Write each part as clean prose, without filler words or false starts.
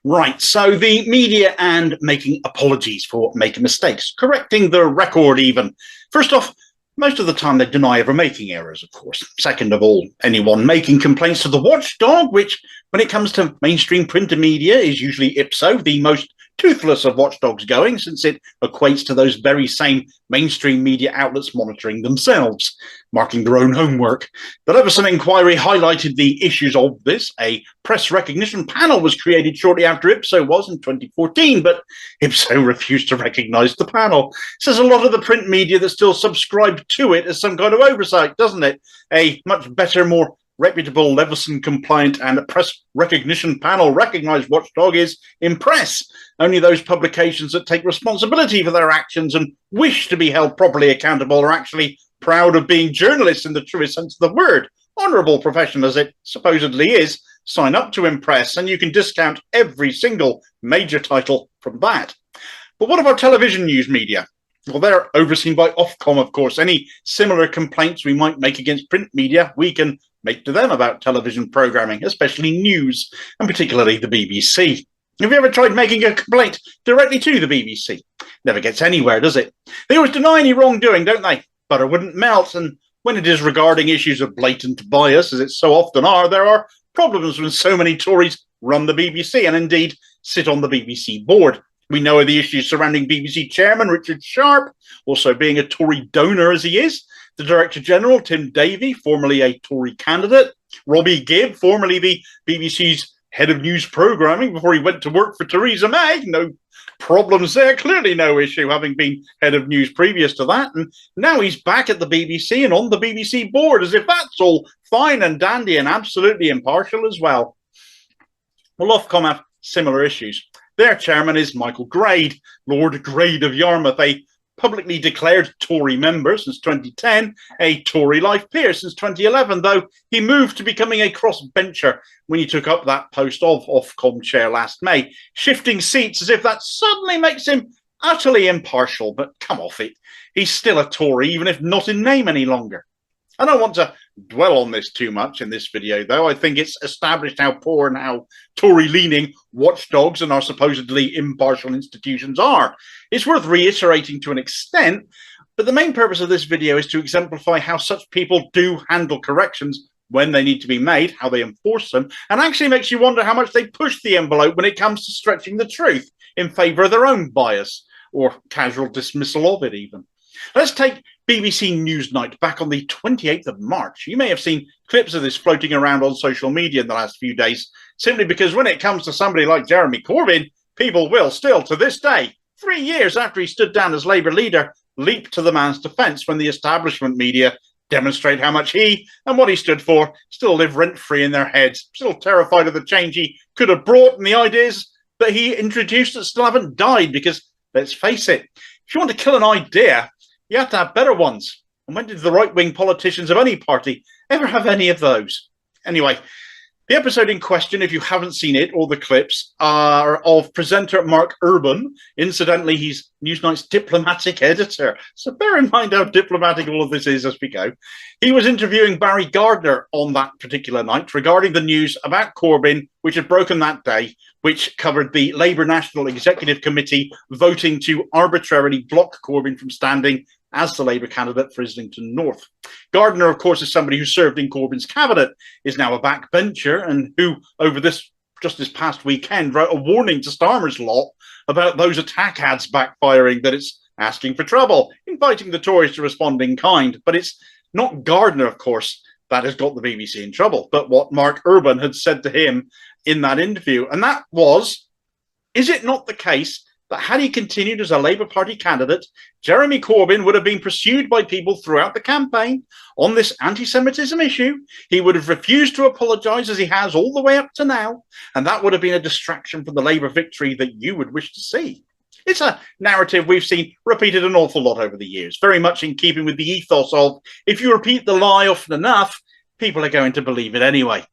Right, so the media and making apologies for making mistakes, correcting the record even. First off, most of the time they deny ever making errors, of course. Second of all, anyone making complaints to the watchdog, which when it comes to mainstream printed media is usually ipso the most toothless of watchdogs going, since it equates to those very same mainstream media outlets monitoring themselves, marking their own homework. The Leveson inquiry highlighted the issues of this. A press recognition panel was created shortly after ipso was in 2014, but ipso refused to recognise the panel. Says a lot of the print media that still subscribe to it as some kind of oversight, doesn't it? A much better, more reputable, Leveson compliant and press recognition panel recognised watchdog is Impress. Only those publications that take responsibility for their actions and wish to be held properly accountable are actually proud of being journalists in the truest sense of the word. Honourable profession as it supposedly is, sign up to Impress and you can discount every single major title from that. But what about television news media? Well, they're overseen by OFCOM, of course. Any similar complaints we might make against print media, we can make to them about television programming, especially news, and particularly the BBC. Have you ever tried making a complaint directly to the BBC? Never gets anywhere, does it? They always deny any wrongdoing, don't they? Butter wouldn't melt, and when it is regarding issues of blatant bias, as it so often are, there are problems when so many Tories run the BBC and indeed sit on the BBC board. We know of the issues surrounding BBC chairman Richard Sharp, also being a Tory donor as he is, the Director General Tim Davie, formerly a Tory candidate, Robbie Gibb, formerly the BBC's head of news programming before he went to work for Theresa May. No problems there, clearly no issue, having been head of news previous to that. And now he's back at the BBC and on the BBC board, as if that's all fine and dandy and absolutely impartial as well. Well, Ofcom have similar issues. Their chairman is Michael Grade, Lord Grade of Yarmouth, a publicly declared Tory member since 2010, a Tory life peer since 2011, though he moved to becoming a crossbencher when he took up that post of Ofcom chair last May, shifting seats as if that suddenly makes him utterly impartial. But come off it, he's still a Tory, even if not in name any longer. I don't want to dwell on this too much in this video, though. I think it's established how poor and how Tory-leaning watchdogs and our supposedly impartial institutions are. It's worth reiterating to an extent, but the main purpose of this video is to exemplify how such people do handle corrections when they need to be made, how they enforce them, and actually makes you wonder how much they push the envelope when it comes to stretching the truth in favour of their own bias, or casual dismissal of it even. Let's take BBC Newsnight back on the 28th of March. You may have seen clips of this floating around on social media in the last few days, simply because when it comes to somebody like Jeremy Corbyn, people will still, to this day, 3 years after he stood down as Labour leader, leap to the man's defence when the establishment media demonstrate how much he and what he stood for still live rent-free in their heads, still terrified of the change he could have brought and the ideas that he introduced that still haven't died, because, let's face it, if you want to kill an idea, you have to have better ones. And when did the right-wing politicians of any party ever have any of those? Anyway, the episode in question, if you haven't seen it, or the clips, are of presenter Mark Urban. Incidentally, he's Newsnight's diplomatic editor. So bear in mind how diplomatic all of this is as we go. He was interviewing Barry Gardner on that particular night regarding the news about Corbyn, which had broken that day, which covered the Labour National Executive Committee voting to arbitrarily block Corbyn from standing as the Labour candidate for Islington North. Gardner, of course, is somebody who served in Corbyn's cabinet, is now a backbencher, and who, over just this past weekend, wrote a warning to Starmer's lot about those attack ads backfiring, that it's asking for trouble, inviting the Tories to respond in kind. But it's not Gardner, of course, that has got the BBC in trouble, but what Mark Urban had said to him in that interview. And that was, is it not the case that had he continued as a Labour Party candidate, Jeremy Corbyn would have been pursued by people throughout the campaign on this anti-Semitism issue? He would have refused to apologise, as he has all the way up to now, and that would have been a distraction from the Labour victory that you would wish to see. It's a narrative we've seen repeated an awful lot over the years, very much in keeping with the ethos of, if you repeat the lie often enough, people are going to believe it anyway.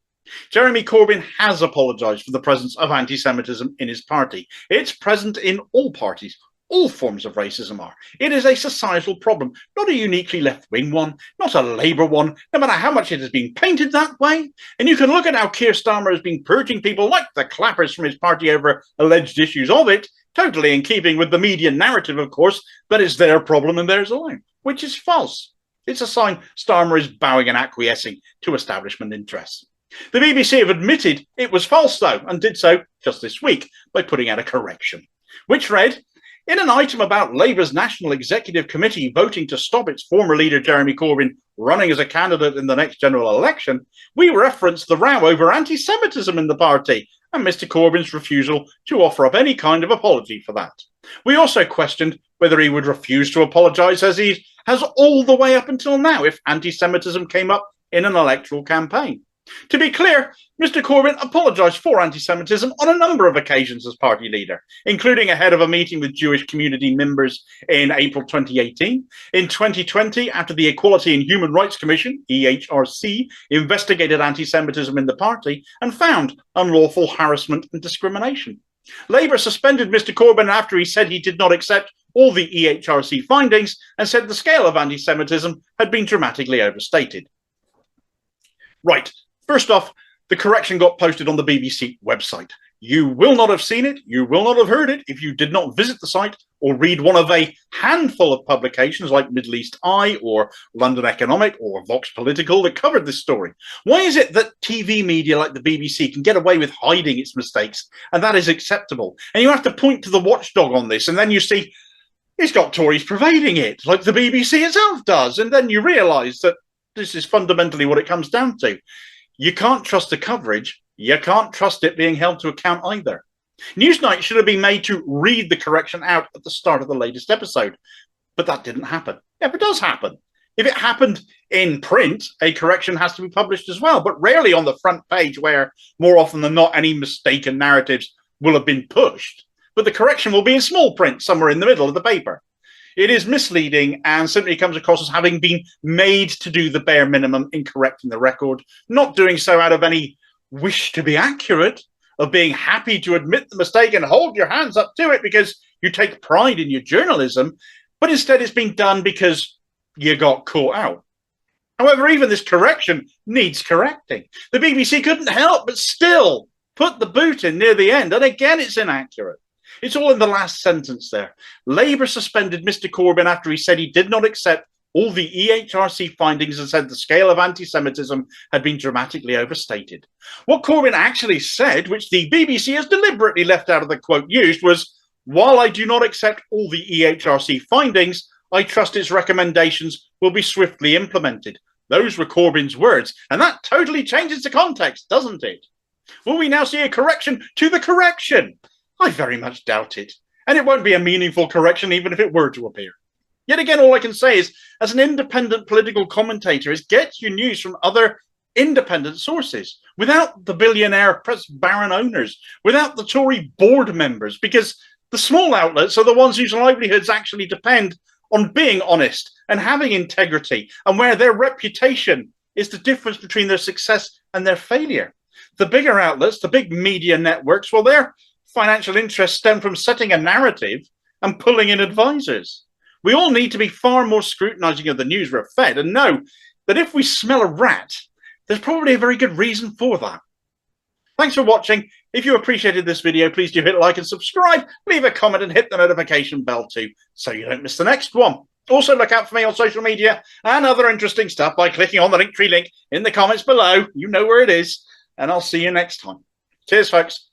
Jeremy Corbyn has apologised for the presence of anti-Semitism in his party. It's present in all parties, All forms of racism are. It is a societal problem, not a uniquely left-wing one, not a Labour one, no matter how much it has been painted that way. And you can look at how Keir Starmer has been purging people like the clappers from his party over alleged issues of it, totally in keeping with the media narrative, of course, that it's their problem and theirs alone, which is false. It's a sign Starmer is bowing and acquiescing to establishment interests. The BBC have admitted it was false, though, and did so just this week by putting out a correction, which read, in an item about Labour's National Executive Committee voting to stop its former leader Jeremy Corbyn running as a candidate in the next general election, we referenced the row over anti-Semitism in the party and Mr Corbyn's refusal to offer up any kind of apology for that. We also questioned whether he would refuse to apologise, as he has all the way up until now, if anti-Semitism came up in an electoral campaign. To be clear, Mr Corbyn apologised for anti-Semitism on a number of occasions as party leader, including ahead of a meeting with Jewish community members in April 2018, in 2020 after the Equality and Human Rights Commission, EHRC, investigated anti-Semitism in the party and found unlawful harassment and discrimination. Labour suspended Mr Corbyn after he said he did not accept all the EHRC findings and said the scale of anti-Semitism had been dramatically overstated. Right. First off, the correction got posted on the BBC website. You will not have seen it, you will not have heard it if you did not visit the site or read one of a handful of publications like Middle East Eye or London Economic or Vox Political that covered this story. Why is it that TV media like the BBC can get away with hiding its mistakes and that is acceptable? And you have to point to the watchdog on this, and then you see it's got Tories pervading it, like the BBC itself does, and then you realise that this is fundamentally what it comes down to. You can't trust the coverage. You can't trust it being held to account either. Newsnight should have been made to read the correction out at the start of the latest episode, but that didn't happen. It never does happen. If it happened in print, a correction has to be published as well, but rarely on the front page where, more often than not, any mistaken narratives will have been pushed. But the correction will be in small print somewhere in the middle of the paper. It is misleading and simply comes across as having been made to do the bare minimum in correcting the record, not doing so out of any wish to be accurate, of being happy to admit the mistake and hold your hands up to it because you take pride in your journalism, but instead it's been done because you got caught out. However, even this correction needs correcting. The BBC couldn't help but still put the boot in near the end, and again it's inaccurate. It's all in the last sentence there. Labour suspended Mr Corbyn after he said he did not accept all the EHRC findings and said the scale of anti-Semitism had been dramatically overstated. What Corbyn actually said, which the BBC has deliberately left out of the quote used, was, while I do not accept all the EHRC findings, I trust its recommendations will be swiftly implemented. Those were Corbyn's words, and that totally changes the context, doesn't it? Will we now see a correction to the correction? I very much doubt it. And it won't be a meaningful correction even if it were to appear. Yet again, all I can say is, as an independent political commentator, is get your news from other independent sources, without the billionaire press baron owners, without the Tory board members, because the small outlets are the ones whose livelihoods actually depend on being honest and having integrity, and where their reputation is the difference between their success and their failure. The bigger outlets, the big media networks, well, their financial interests stem from setting a narrative and pulling in advisors. We all need to be far more scrutinising of the news we're fed and know that if we smell a rat, there's probably a very good reason for that. Thanks for watching. If you appreciated this video, please do hit like and subscribe, leave a comment and hit the notification bell too, so you don't miss the next one. Also look out for me on social media and other interesting stuff by clicking on the Linktree link in the comments below. You know where it is, and I'll see you next time. Cheers, folks.